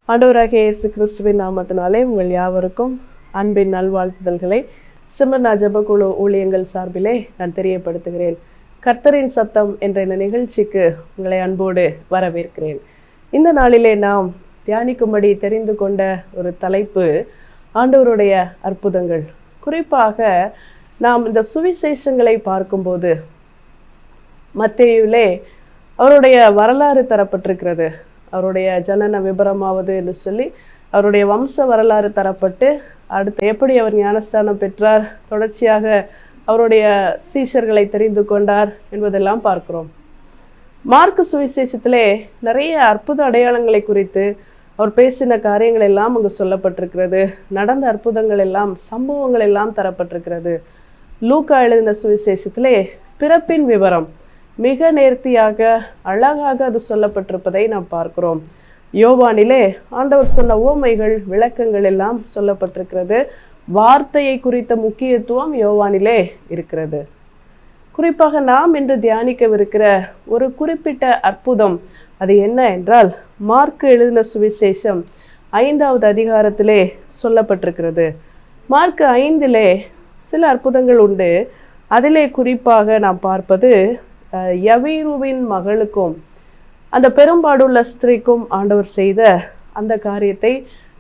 ஆண்டவராகிய இயேசு கிறிஸ்துவின் நாமத்தினாலே உங்கள் யாவருக்கும் அன்பின் நல்வாழ்த்துதல்களை சிம்மர்னா ஜெபக்குழு ஊழியங்கள் சார்பிலே நான் தெரியப்படுத்துகிறேன். கர்த்தரின் சத்தம் என்ற இந்த நிகழ்ச்சிக்கு உங்களை அன்போடு வரவேற்கிறேன். இந்த நாளிலே நாம் தியானிக்கும்படி தெரிந்து கொண்ட ஒரு தலைப்பு ஆண்டவருடைய அற்புதங்கள். குறிப்பாக நாம் இந்த சுவிசேஷங்களை பார்க்கும்போது மத்தேயுவிலே அவருடைய வரலாறு தரப்பட்டிருக்கிறது. அவருடைய ஜனன விபரமாவது என்று சொல்லி அவருடைய வம்ச வரலாறு தரப்பட்டு அடுத்து எப்படி அவர் ஞானஸ்தானம் பெற்றார், தொடர்ச்சியாக அவருடைய சீஷர்களை தெரிந்து கொண்டார் என்பதெல்லாம் பார்க்கிறோம். மார்க்கு சுவிசேஷத்திலே நிறைய அற்புத அடையாளங்களை குறித்து அவர் பேசின காரியங்கள் எல்லாம் அங்கு சொல்லப்பட்டிருக்கிறது. நடந்த அற்புதங்கள் எல்லாம், சம்பவங்கள் எல்லாம் தரப்பட்டிருக்கிறது. லூக்கா எழுதின சுவிசேஷத்திலே பிறப்பின் விவரம் மிக நேர்த்தியாக அழகாக அது சொல்லப்பட்டிருப்பதை நாம் பார்க்கிறோம். யோவானிலே ஆண்டவர் சொன்ன உவமைகள், விளக்கங்கள் எல்லாம் சொல்லப்பட்டிருக்கிறது. வார்த்தையை குறித்த முக்கியத்துவம் யோவானிலே இருக்கிறது. குறிப்பாக நாம் இன்று தியானிக்கவிருக்கிற ஒரு குறிப்பிட்ட அற்புதம் அது என்ன என்றால், மார்க்கு எழுதின சுவிசேஷம் 5வது அதிகாரத்திலே சொல்லப்பட்டிருக்கிறது. மார்க்கு 5லே சில அற்புதங்கள் உண்டு. அதிலே குறிப்பாக நாம் பார்ப்பது யவீருவின் மகளுக்கும் அந்த பெரும்பாடுள்ள ஸ்திரீக்கும் ஆண்டவர் செய்த அந்த காரியத்தை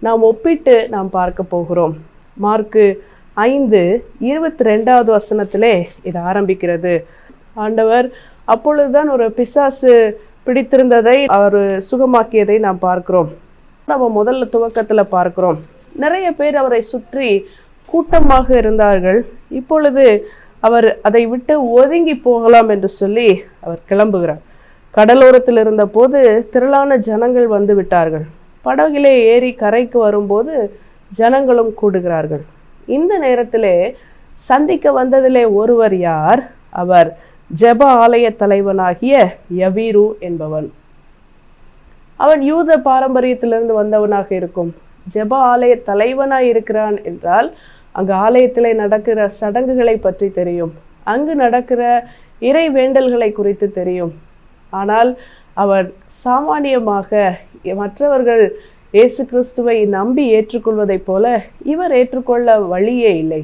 நாம் ஒப்பிட்டு நாம் பார்க்க போகிறோம். மார்க்கு 5:22 வசனத்திலே இது ஆரம்பிக்கிறது. ஆண்டவர் அப்பொழுதுதான் ஒரு பிசாசு பிடித்திருந்ததை அவர் சுகமாக்கியதை நாம் பார்க்கிறோம். நம்ம முதல்ல துவக்கத்தில் பார்க்கிறோம், நிறைய பேர் அவரை சுற்றி கூட்டமாக இருந்தார்கள். இப்பொழுது அவர் அதை விட்டு ஒதுங்கி போகலாம் என்று சொல்லி அவர் கிளம்புகிறார். கடலோரத்தில் இருந்த போது திரளான ஜனங்கள் வந்து விட்டார்கள். படகிலே ஏறி கரைக்கு வரும்போது ஜனங்களும் கூடுகிறார்கள். இந்த நேரத்திலே சந்திக்க வந்ததிலே ஒருவர் யார்? அவர் ஜெப ஆலய தலைவனாகிய யவீரு என்பவன். அவன் யூத பாரம்பரியத்திலிருந்து வந்தவனாக இருக்கும். ஜெப ஆலய தலைவனாய் இருக்கிறான் என்றால் அங்கு ஆலயத்திலே நடக்கிற சடங்குகளை பற்றி தெரியும், அங்கு நடக்கிற இறை வேண்டல்களை குறித்து தெரியும். ஆனால் அவர் சாமானியமாக மற்றவர்கள் இயேசு கிறிஸ்துவை நம்பி ஏற்றுக்கொள்வதைப் போல இவர் ஏற்றுக்கொள்ள வழியே இல்லை.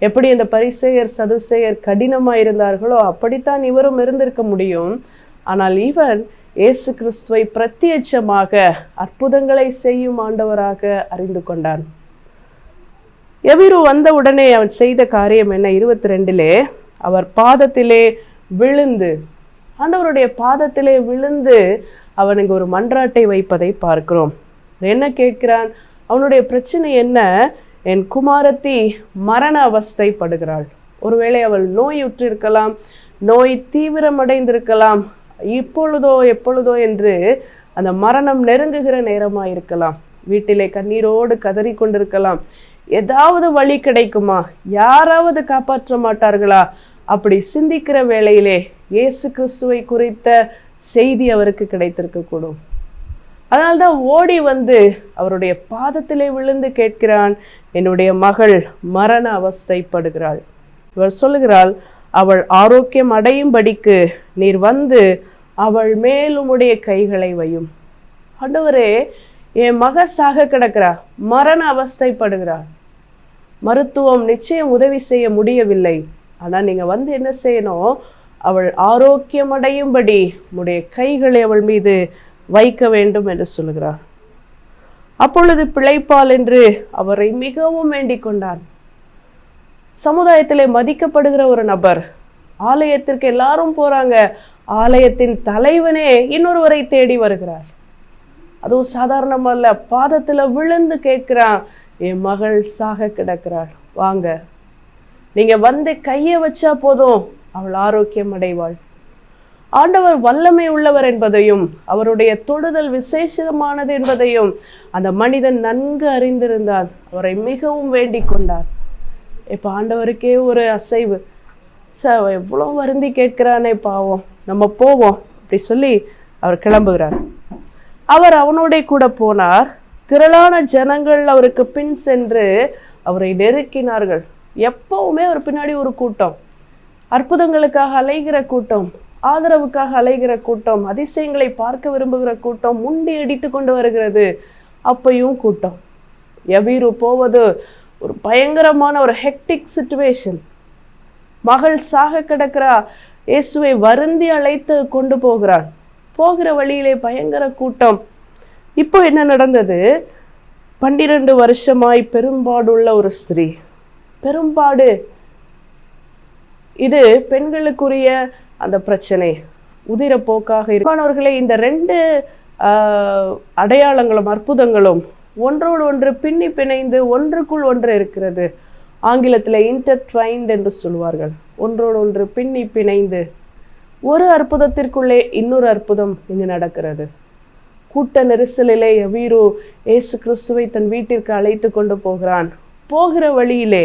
எப்படி இந்த பரிசேயர் சதுசேயர் கடினமாக இருந்தார்களோ அப்படித்தான் இவரும் இருந்திருக்க முடியும். ஆனால் இவன் இயேசு கிறிஸ்துவை பிரத்யட்சமாக அற்புதங்களை செய்யும் ஆண்டவராக அறிந்து கொண்டான். யவீரு வந்த உடனே அவன் செய்த காரியம் என்ன? 22லே அவர் பாதத்திலே விழுந்து, ஆண்டவருடைய பாதத்திலே விழுந்து அவனுக்கு ஒரு மன்றாட்டை வைப்பதை பார்க்கிறோம். என்ன கேட்கிறான்? அவனுடைய பிரச்சனை என்ன? என் குமாரத்தி மரண அவஸ்தைப்படுகிறாள். ஒருவேளை அவள் நோயுற்று இருக்கலாம், நோய் தீவிரமடைந்திருக்கலாம், இப்பொழுதோ எப்பொழுதோ என்று அந்த மரணம் நெருங்குகிற நேரமாயிருக்கலாம். வீட்டிலே கண்ணீரோடு கதறி கொண்டிருக்கலாம். ஏதாவது வழி கிடைக்குமா, யாராவது காப்பாற்ற மாட்டார்களா, அப்படி சிந்திக்கிற வேளையிலே இயேசு கிறிஸ்துவை குறித்த செய்தி அவருக்கு கிடைத்திருக்க கூடும். அதனால்தான் ஓடி வந்து அவருடைய பாதத்திலே விழுந்து கேட்கிறான், என்னுடைய மகள் மரண அவஸ்தைப்படுகிறாள். இவர் சொல்லுகிறாள், அவள் ஆரோக்கியம் அடையும்படிக்கு நீர் வந்து அவள் மேல் உம்முடைய கைகளை வையும். ஆண்டவரே, என் மக சாக கிடக்கிறா, மரண அவஸ்தைப்படுகிறாள். மருத்துவம் நிச்சயம் உதவி செய்ய முடியவில்லை. ஆனால் நீங்க வந்து என்ன செய்யணும்? அவள் ஆரோக்கியம் அடையும்படி உம்முடைய கைகளை அவள் மீது வைக்க வேண்டும் என்று சொல்லுகிறார். அப்பொழுது பிழைப்பால் என்று அவரை மிகவும் வேண்டிக் கொண்டான். சமுதாயத்திலே மதிக்கப்படுகிற ஒரு நபர், ஆலயத்திற்கு எல்லாரும் போறாங்க, ஆலயத்தின் தலைவனே இன்னொருவரை தேடி வருகிறார். அதுவும் சாதாரணமல்ல, பாதத்துல விழுந்து கேட்கிறான், என் மகள் சாக கிடக்கிறாள், வாங்க, நீங்க வந்து கையை வச்சா போதும் அவள் ஆரோக்கியம் அடைவாள். ஆண்டவர் வல்லமை உள்ளவர் என்பதையும் அவருடைய தொடுதல் விசேஷமானது என்பதையும் அந்த மனிதன் நன்கு அறிந்திருந்தான். அவரை மிகவும் வேண்டிக் கொண்டார். இப்ப ஆண்டவருக்கே ஒரு அசைவு, எவ்வளோ வருந்தி கேட்கிறானே, பாவம், நம்ம போவோம் அப்படி சொல்லி அவர் கிளம்புகிறார். அவர் அவனோட கூட போனார். திரளான ஜனங்கள் அவருக்கு பின் சென்று அவரை நெருக்கினார்கள். எப்பவுமே அவர் பின்னாடி ஒரு கூட்டம், அற்புதங்களுக்காக அலைகிற கூட்டம், ஆதரவுக்காக அலைகிற கூட்டம், அதிசயங்களை பார்க்க விரும்புகிற கூட்டம் முண்டி அடித்து கொண்டு வருகிறது. அப்பையும் கூட்டம். யவீரு போவது ஒரு பயங்கரமான ஒரு ஹெக்டிக் சிச்சுவேஷன். மகள் சாக கிடக்கிறா, இயேசுவை வருந்தி அழைத்து கொண்டு போகிறார். போகிற வழியிலே பயங்கர கூட்டம். இப்போ என்ன நடந்தது? 12 வருஷமாய் பெரும்பாடுள்ள ஒரு ஸ்திரீ. பெரும்பாடு இது பெண்களுக்குரிய அந்த பிரச்சனை, உதிரப்போக்காக இருப்பானவர்களே. இந்த 2 அடையாளங்களும் அற்புதங்களும் ஒன்றோடு ஒன்று பின்னி பிணைந்து ஒன்றுக்குள் ஒன்று இருக்கிறது. ஆங்கிலத்தில் இன்டர்ட்வைன்ட் என்று சொல்வார்கள். ஒன்றோடு ஒன்று பின்னி பிணைந்து ஒரு அற்புதத்திற்குள்ளே இன்னொரு அற்புதம் இங்கு நடக்கிறது. கூட்ட நெரிசலிலே யவீரு இயேசு கிறிஸ்துவை தன் வீட்டிற்கு அழைத்து கொண்டு போகிறான். போகிற வழியிலே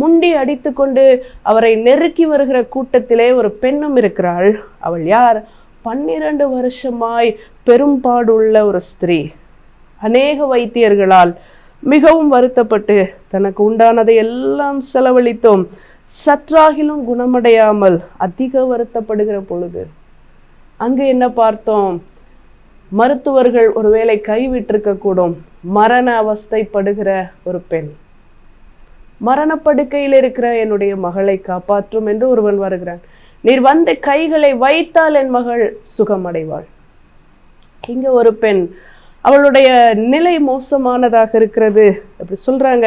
முண்டி அடித்து கொண்டு அவரை நெருக்கி வருகிற கூட்டத்திலே ஒரு பெண்ணும் இருக்கிறாள். அவள் யார்? 12 வருஷமாய் பெரும்பாடுள்ள ஒரு ஸ்திரீ. அநேக வைத்தியர்களால் மிகவும் வருத்தப்பட்டு தனக்கு உண்டானதை எல்லாம் செலவழித்தோம், சற்றாகிலும் குணமடையாமல் அதிக வருத்தப்படுகிற பொழுது அங்கு என்ன பார்த்தோம்? மருத்துவர்கள் ஒருவேளை கைவிட்டிருக்க கூடும். மரண அவஸ்தைப்படுகிற ஒரு பெண். மரணப்படுக்கையில் இருக்கிற என்னுடைய மகளை காப்பாற்றும் என்று ஒருவன் வருகிறான். நீர் வந்து கைகளை வைத்தால் என் மகள் சுகமடைவாள். இங்க ஒரு பெண், அவளுடைய நிலை மோசமானதாக இருக்கிறது. அப்படி சொல்றாங்க,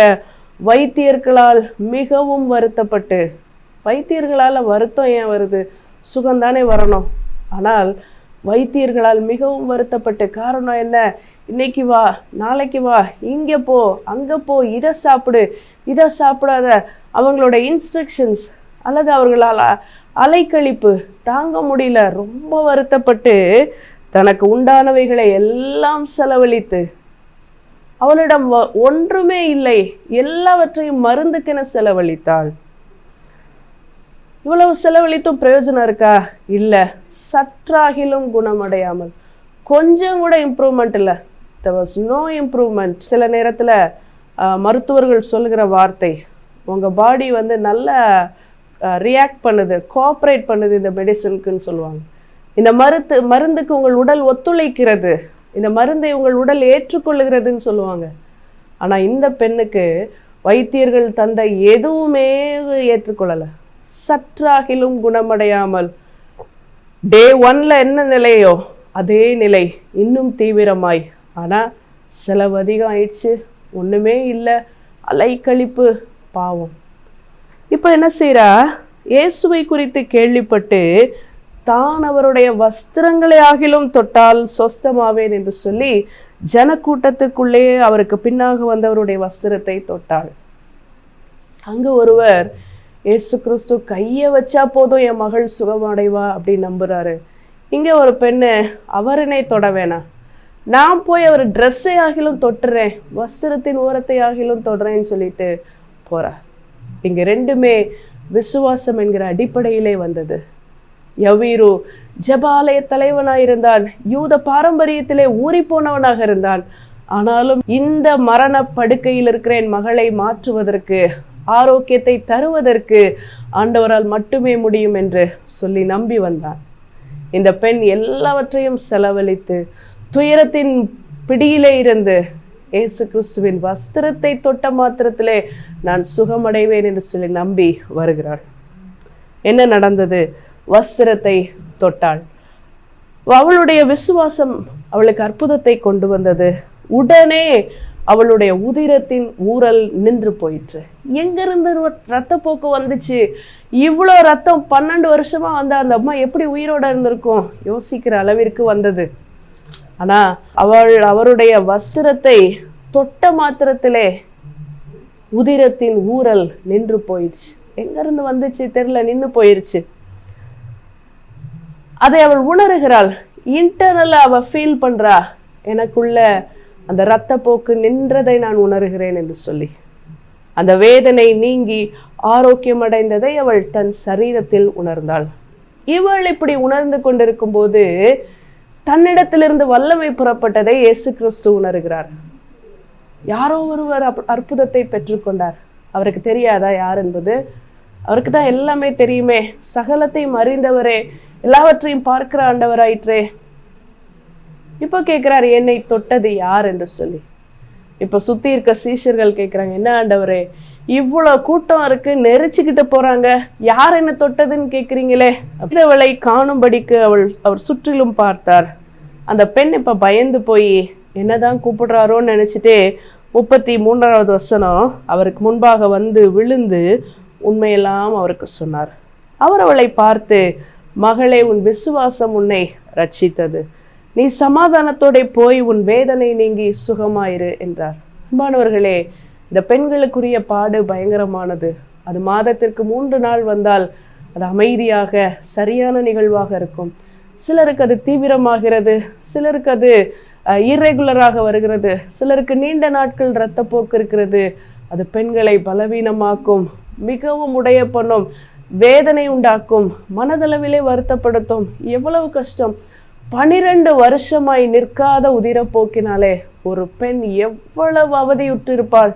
வைத்தியர்களால் மிகவும் வருத்தப்பட்டு. வைத்தியர்களால வருத்தம் ஏன் வருது? சுகம்தானே வரணும். ஆனால் வைத்தியர்களால் மிகவும் வருத்தப்பட்டு. காரணம் என்ன? இன்னைக்கு வா, நாளைக்கு வா, இங்கே போ, அங்கே போ, இதை சாப்பிடு, இதை சாப்பிடாத, அவங்களோட இன்ஸ்ட்ரக்ஷன்ஸ் அல்லது அவர்களால் அலைக்கழிப்பு தாங்க முடியல. ரொம்ப வருத்தப்பட்டு தனக்கு உண்டானவைகளை எல்லாம் செலவழித்து, அவளிடம் ஒன்றுமே இல்லை, எல்லாவற்றையும் மருந்துக்கென செலவழித்தாள். இவ்வளவு செலவழித்தும் பிரயோஜனம் இருக்கா? இல்லை. சற்றாகிலும் குணமடையாமல், கொஞ்சம் கூட இம்ப்ரூவ்மெண்ட் இல்லை. there was no improvement. சில நேரத்தில் மருத்துவர்கள் சொல்லுகிற வார்த்தை, உங்கள் பாடி வந்து நல்லா ரியாக்ட் பண்ணுது, கோஆப்ரேட் பண்ணுது இந்த மெடிசனுக்குன்னு சொல்லுவாங்க. இந்த மருந்துக்கு உங்கள் உடல் ஒத்துழைக்கிறது, இந்த மருந்தை உங்கள் உடல் ஏற்றுக்கொள்ளுகிறதுன்னு சொல்லுவாங்க. ஆனால் இந்த பெண்ணுக்கு வைத்தியர்கள் தந்த எதுவுமே ஏற்றுக்கொள்ளலை. சற்றாகிலும் குணமடையாமல் டே 1ல என்ன நிலையோ அதே நிலை, இன்னும் தீவிரமாய். ஆனால் செலவு அதிகம் ஆயிடுச்சு, ஒன்றுமே இல்லை, அலைக்கழிப்பு, பாவம். இப்போ என்ன செய்கிறா? இயேசுவை குறித்து கேள்விப்பட்டு தான் அவருடைய வஸ்திரங்களை ஆகிலும் தொட்டால் சொஸ்தமாவேன் என்று சொல்லி ஜனக்கூட்டத்துக்குள்ளே அவருக்கு பின்னாக வந்தவருடைய வஸ்திரத்தை தொட்டாள். அங்கு ஒருவர், இயேசு கிறிஸ்து கையை வச்சா போதும் என் மகள் சுகமடைவா அப்படின்னு நம்புறாரு. இங்கே ஒரு பெண்ணு, அவரனை தொட வேணாம், நான் போய் அவர் ட்ரெஸ்ஸை ஆகிலும் தொட்டுறேன், வஸ்திரத்தின் ஓரத்தை ஆகிலும் தொடுறேன்னு சொல்லிட்டு போறா. இங்க 2மே விசுவாசம் என்கிற அடிப்படையிலே வந்தது. யவீரு ஜெபாலய தலைவனாயிருந்தான், யூத பாரம்பரியத்திலே ஊறி போனவனாக இருந்தான். ஆனாலும் இந்த மரண படுக்கையில் இருக்கிற என் மகளை மாற்றுவதற்கு, ஆரோக்கியத்தை தருவதற்கு ஆண்டவரால் மட்டுமே முடியும் என்று சொல்லி நம்பி வந்தான். இந்த பெண் எல்லாவற்றையும் செலவழித்து துயரத்தின் பிடியிலே இருந்து இயேசு கிறிஸ்துவின் வஸ்திரத்தை தொட்ட மாத்திரத்திலே நான் சுகமடைவேன் என்று சொல்லி நம்பி வருகிறாள். என்ன நடந்தது? வஸ்திரத்தை தொட்டாள். அவளுடைய விசுவாசம் அவளுக்கு அற்புதத்தை கொண்டு வந்தது. உடனே அவளுடைய உதிரத்தின் ஊறல் நின்று போயிற்று. எங்கிருந்து ரத்தப்போக்கு வந்துச்சு? இவ்வளோ ரத்தம் 12 வருஷமா வந்த அந்த அம்மா எப்படி உயிரோட இருந்திருக்கும் யோசிக்கிற அளவிற்கு வந்தது. ஆனா அவருடைய வஸ்திரத்தை தொட்ட மாத்திரத்திலே உதிரத்தின் ஊறல் நின்று போயிடுச்சு. எங்கிருந்து வந்துச்சு தெரியல, நின்று போயிருச்சு. அதை அவள் உணர்கிறாள். இன்டர்னலா அவ ஃபீல் பண்றா, எனக்குள்ள அந்த இரத்தப்போக்கு நின்றதை நான் உணர்கிறேன் என்று சொல்லி அந்த வேதனை நீங்கி ஆரோக்கியம் அடைந்ததை அவள் தன் சரீரத்தில் உணர்ந்தாள். இவள் இப்படி உணர்ந்து கொண்டிருக்கும் போது தன்னிடத்திலிருந்து வல்லமை புறப்பட்டதை இயேசு கிறிஸ்து உணர்கிறார். யாரோ ஒருவர் அற்புதத்தை பெற்றுக்கொண்டார். அவருக்கு தெரியாதா யார் என்பது? அவருக்கு தான் எல்லாமே தெரியுமே. சகலத்தையும் அறிந்தவரே, எல்லாவற்றையும் பார்க்கிற ஆண்டவராயிற்றே. இப்போ கேட்கிறார், என்னை தொட்டது யார் என்று சொல்லி. இப்ப சுத்தி இருக்க சீஷர்கள் கேட்கிறாங்க, என்ன ஆண்டவரே இவ்வளவு கூட்டம் இருக்கு, நெரிச்சுக்கிட்டு போறாங்க, யார் என்ன தொட்டதுன்னு கேக்குறீங்களே. அவளை காணும்படிக்கு அவர் சுற்றிலும் பார்த்தார். அந்த பெண் இப்ப பயந்து போய் என்னதான் கூப்பிடுறாரோன்னு நினைச்சிட்டே 33வது வசனம், அவருக்கு முன்பாக வந்து விழுந்து உண்மையெல்லாம் அவருக்கு சொன்னார். அவர் அவளை பார்த்து, மகளே, உன் விசுவாசம் உன்னை ரட்சித்தது, நீ சமாதானத்தோட போய் உன் வேதனை நீங்கி சுகமாயிரு என்றார். அன்பானவர்களே, இந்த பெண்களுக்குரிய பாடு பயங்கரமானது. அது மாதத்திற்கு 3 நாள் வந்தால் அது அமைதியாக சரியான நிகழ்வாக இருக்கும். சிலருக்கு அது தீவிரமாகிறது, சிலருக்கு அது இர்ரெகுலராக வருகிறது, சிலருக்கு நீண்ட நாட்கள் இரத்தப்போக்கு இருக்கிறது. அது பெண்களை பலவீனமாக்கும், மிகவும் உடைய பண்ணும், வேதனை உண்டாக்கும், மனதளவிலே வருத்தப்படுத்தும். எவ்வளவு கஷ்டம்! 12 வருஷமாய் நிற்காத உதிரப்போக்கினாலே ஒரு பெண் எவ்வளவு அவதியுற்று இருப்பாள்.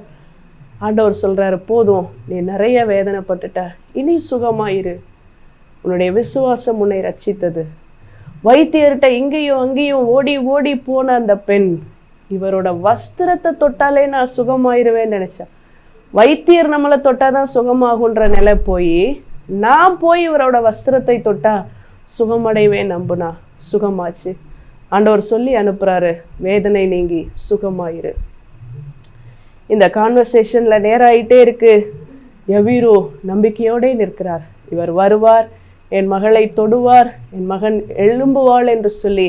ஆண்டவர் சொல்றாரு, போதும், நீ நிறைய வேதனைப்பட்டுட்ட, இனி சுகமாயிரு, உன்னுடைய விசுவாசம் உன்னை ரட்சித்தது. வைத்தியர்கிட்ட இங்கேயும் அங்கேயும் ஓடி ஓடி போன அந்த பெண், இவரோட வஸ்திரத்தை தொட்டாலே நான் சுகமாயிருவேன்னு நினைச்சேன். வைத்தியர் நம்மளை தொட்டாதான் சுகமாகுன்ற நிலை போய், நான் போய் இவரோட வஸ்திரத்தை தொட்டா சுகமடைவேன் நம்புனா சுகமாச்சு. ஆண்டவர் சொல்லி அனுப்புறாரு, வேதனை நீங்கி சுகமாயிரு. இந்த கான்வர்சேஷன்ல நேரம் ஆயிட்டே இருக்கு. யவீரு நம்பிக்கையோட நிற்கிறார். இவர் வருவார், என் மகளை தொடுவார், என் மகன் எழும்புவாள் என்று சொல்லி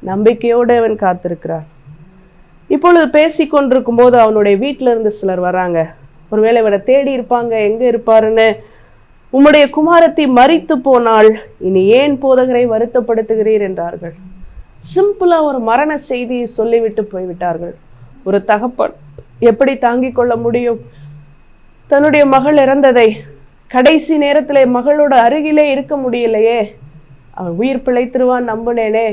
நம்பிக்கையோடு அவன் காத்திருக்கிறார். இப்பொழுது பேசி கொண்டிருக்கும் போது அவனுடைய வீட்டில இருந்து சிலர் வராங்க. ஒருவேளை இவரை தேடி இருப்பாங்க, எங்க இருப்பாருன்னு. உம்முடைய குமாரத்தி மரித்து போனால், இனி ஏன் போதகரை வருத்தப்படுத்துகிறீர் என்றார்கள். சிம்பிளா ஒரு மரண செய்தியை சொல்லிவிட்டு போய்விட்டார்கள். ஒரு தகப்பன் எப்படி தாங்கிக் கொள்ள முடியும்? தன்னுடைய மகள் இறந்ததை கடைசி நேரத்துல மகளோட அருகிலே இருக்க முடியலையே. அவன் உயிர் பிழைத்திருவான் நம்பினேனே,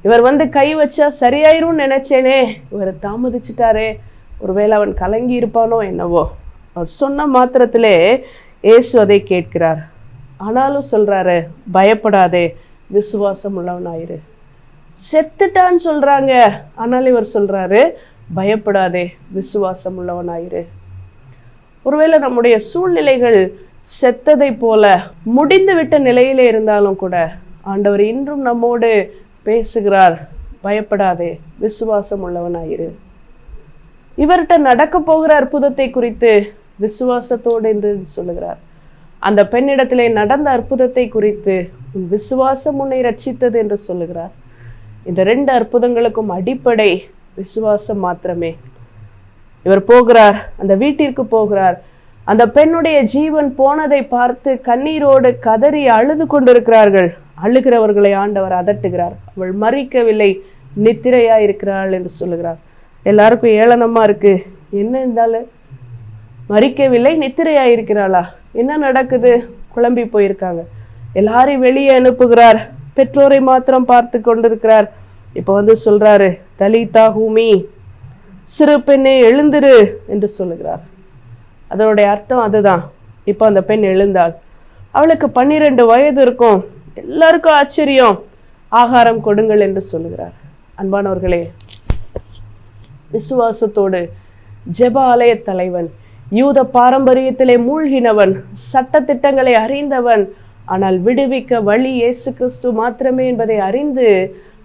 இவர் வந்து கை வச்சா சரியாயிரும் நினைச்சேனே, இவர் தாமதிச்சுட்டாரே, ஒருவேளை அவன் கலங்கி இருப்பானோ என்னவோ. அவர் சொன்ன மாத்திரத்திலே இயேசு அதை கேட்கிறார். ஆனாலும் சொல்றாரு, பயப்படாதே, விசுவாசம் உள்ளவனாயிரு. செத்துட்டான்னு சொல்றாங்க, ஆனாலும் இவர் சொல்றாரு, பயப்படாதே, விசுவாசம் உள்ளவனாயிரு. ஒருவேளை நம்முடைய சூழ்நிலைகள் செத்ததை போல முடிந்து விட்ட நிலையிலே இருந்தாலும் கூட ஆண்டவர் இன்றும் நம்மோடு பேசுகிறார். பயப்படாதே, விசுவாசம் உள்ளவனாயிரு. இவர்கிட்ட நடக்க போகிற அற்புதத்தை குறித்து விசுவாசத்தோடு என்று சொல்லுகிறார். அந்த பெண்ணிடத்திலே நடந்த அற்புதத்தை குறித்து உன் விசுவாசம் உன்னை ரட்சித்தது என்று சொல்லுகிறார். இந்த 2 அற்புதங்களுக்கும் அடிப்படை விசுவாசம் மாத்திரமே. இவர் போகிறார், அந்த வீட்டிற்கு போகிறார். அந்த பெண்ணுடைய ஜீவன் போனதை பார்த்து கண்ணீரோடு கதறி அழுது கொண்டிருக்கிறார்கள். அழுகிறவர்களை ஆண்டவர் அதட்டுகிறார். அவள் மறிக்கவில்லை, நித்திரையா இருக்கிறாள் என்று சொல்லுகிறார். எல்லாருக்கும் ஏளனமா இருக்கு. என்ன இருந்தாலும் மறிக்கவில்லை, நித்திரையா இருக்கிறாளா? என்ன நடக்குது? குழம்பி போயிருக்காங்க. எல்லாரையும் வெளியே அனுப்புகிறார். பெற்றோரை மாத்திரம் பார்த்து கொண்டிருக்கிறார். இப்ப வந்து சொல்றாரு, தலிதா ஹூமி, சிறு பெண்ணே எழுந்திரு என்று சொல்லுகிறார். அதனுடைய அர்த்தம் அதுதான். இப்ப அந்த பெண் எழுந்தாள். அவளுக்கு 12 வயது இருக்கும். எல்லாருக்கும் ஆச்சரியம். ஆகாரம் கொடுங்கள் என்று சொல்லுகிறார். அன்பானவர்களே, விசுவாசத்தோடு ஜெப ஆலய தலைவன், யூத பாரம்பரியத்திலே மூழ்கினவன், சட்ட திட்டங்களை அறிந்தவன், ஆனால் விடுவிக்க வழி இயேசு கிறிஸ்து மாத்திரமே என்பதை அறிந்து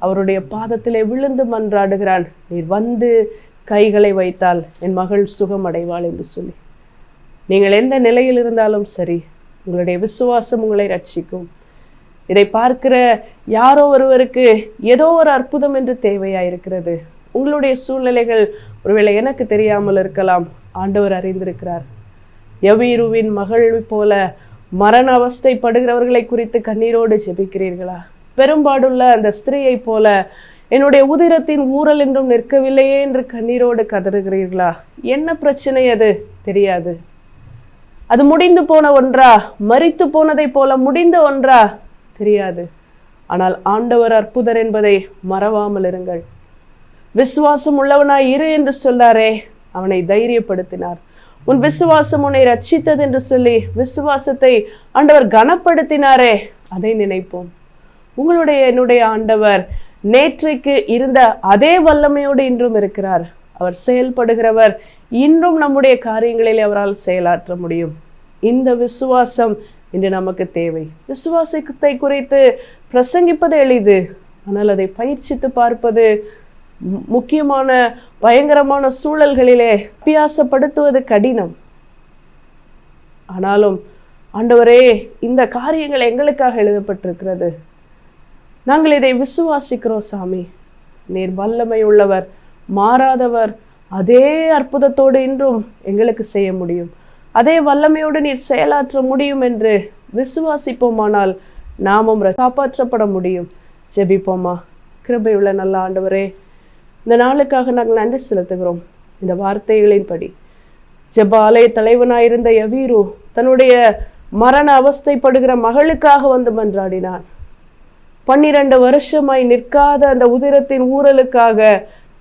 அவருடைய பாதத்திலே விழுந்து மன்றாடுகிறான். நீர் வந்து கைகளை வைத்தால் என் மகள் சுகம் அடைவாள் என்று சொல்லி. நீங்கள் எந்த நிலையில் இருந்தாலும் சரி, உங்களுடைய விசுவாசம் உங்களை ரட்சிக்கும். இதை பார்க்கிற யாரோ ஒருவருக்கு ஏதோ ஒரு அற்புதம் என்று தேவையாயிருக்கிறது. உங்களுடைய சூழ்நிலைகள் ஒருவேளை எனக்கு தெரியாமல் இருக்கலாம், ஆண்டவர் அறிந்திருக்கிறார். யவீருவின் மகள் போல மரண அவஸ்தைப்படுகிறவர்களை குறித்து கண்ணீரோடு ஜெபிக்கிறீர்களா? பெரும்பாடுள்ள அந்த ஸ்திரீயை போல என்னுடைய உதிரத்தின் ஊரல் என்றும் நிற்கவில்லையே என்று கண்ணீரோடு கதறுகிறீர்களா? என்ன பிரச்சனை அது தெரியாது. அது முடிந்து போன ஒன்றா, மரித்து போனதை போல முடிந்த ஒன்றா தெரியாது. ஆனால் ஆண்டவர் அற்புதர் என்பதை மறவாமல் இருங்கள். விசுவாசம் உள்ளவனாய் இரு என்று சொல்லாரே, அவனை தைரியப்படுத்தினார். உன் விசுவாசம் உன்னை ரட்சித்தது என்று சொல்லி விசுவாசத்தை ஆண்டவர் கனப்படுத்தினாரே, அதை நினைப்போம். உங்களுடைய என்னுடைய ஆண்டவர் நேற்றைக்கு இருந்த அதே வல்லமையோடு இன்றும் இருக்கிறார். அவர் செயல்படுகிறவர். இன்றும் நம்முடைய காரியங்களில் அவரால் செயலாற்ற முடியும். இந்த விசுவாசம் இன்று நமக்கு தேவை. விசுவாசத்தை குறித்து பிரசங்கிப்பது எளிது, ஆனால் அதை பயிற்சித்து பார்ப்பது, முக்கியமான பயங்கரமான சூழல்களிலே அபியாசப்படுத்துவது கடினம். ஆனாலும் ஆண்டவரே, இந்த காரியங்கள் எங்களுக்காக எழுதப்பட்டிருக்கிறது, நாங்கள் இதை விசுவாசிக்கிறோம் சாமி. நீர் வல்லமை உள்ளவர், மாறாதவர். அதே அற்புதத்தோடு இன்றும் எங்களுக்கு செய்ய முடியும், அதே வல்லமையோடு நீர் செயலாற்ற முடியும் என்று விசுவாசிப்போமானால் நாமும் காப்பாற்றப்பட முடியும். ஜெபிப்போமா. கிருபையுள்ள நல்ல ஆண்டவரே, இந்த நாளுக்காக நாங்கள் நன்றி செலுத்துகிறோம். இந்த வார்த்தைகளின்படி ஜெப ஆலய தலைவனாயிருந்த யவீரு தன்னுடைய மரண அவஸ்தைப்படுகிற மகளுக்காக வந்து மன்றாடினான். 12 வருஷமாய் நிற்காத அந்த உதிரத்தின் ஊரலுக்காக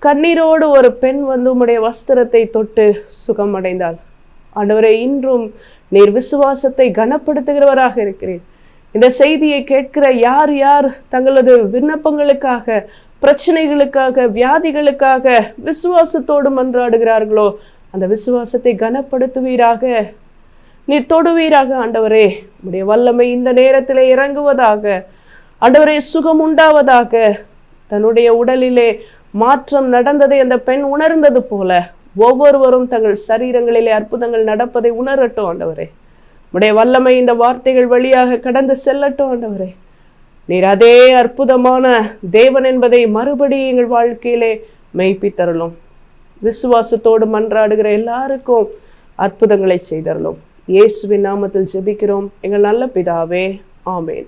கண்ணீரோடு ஒரு பெண் வந்து உம்முடைய வஸ்திரத்தை தொட்டு சுகமடைந்தாள். ஆண்டவரே, இன்றும் நீர் விசுவாசத்தை கனப்படுத்துகிறவராக இருக்கிறேன். இந்த செய்தியை கேட்கிற யார் யார் தங்களது விண்ணப்பங்களுக்காக, பிரச்சனைகளுக்காக, வியாதிகளுக்காக விசுவாசத்தோடு மன்றாடுகிறார்களோ அந்த விசுவாசத்தை கனப்படுத்துவீராக, நீர் தொடுவீராக. ஆண்டவரே, உம்முடைய வல்லமை இந்த நேரத்திலே இறங்குவதாக. ஆண்டவரே, சுகம் உண்டாவதாக. தன்னுடைய உடலிலே மாற்றம் நடந்ததை அந்த பெண் உணர்ந்தது போல ஒவ்வொருவரும் தங்கள் சரீரங்களிலே அற்புதங்கள் நடப்பதை உணரட்டும். ஆண்டவரே, உம்முடைய வல்லமை இந்த வார்த்தைகள் வழியாக கடந்து செல்லட்டும். ஆண்டவரே, நீர் அதே அற்புதமான தேவன் என்பதை மறுபடியும் எங்கள் வாழ்க்கையிலே மெய்ப்பித்தருளும். விசுவாசத்தோடு மன்றாடுகிற எல்லாருக்கும் அற்புதங்களை செய்தருளும். இயேசுவின் நாமத்தில் ஜெபிக்கிறோம் எங்கள் நல்ல பிதாவே. ஆமேன்.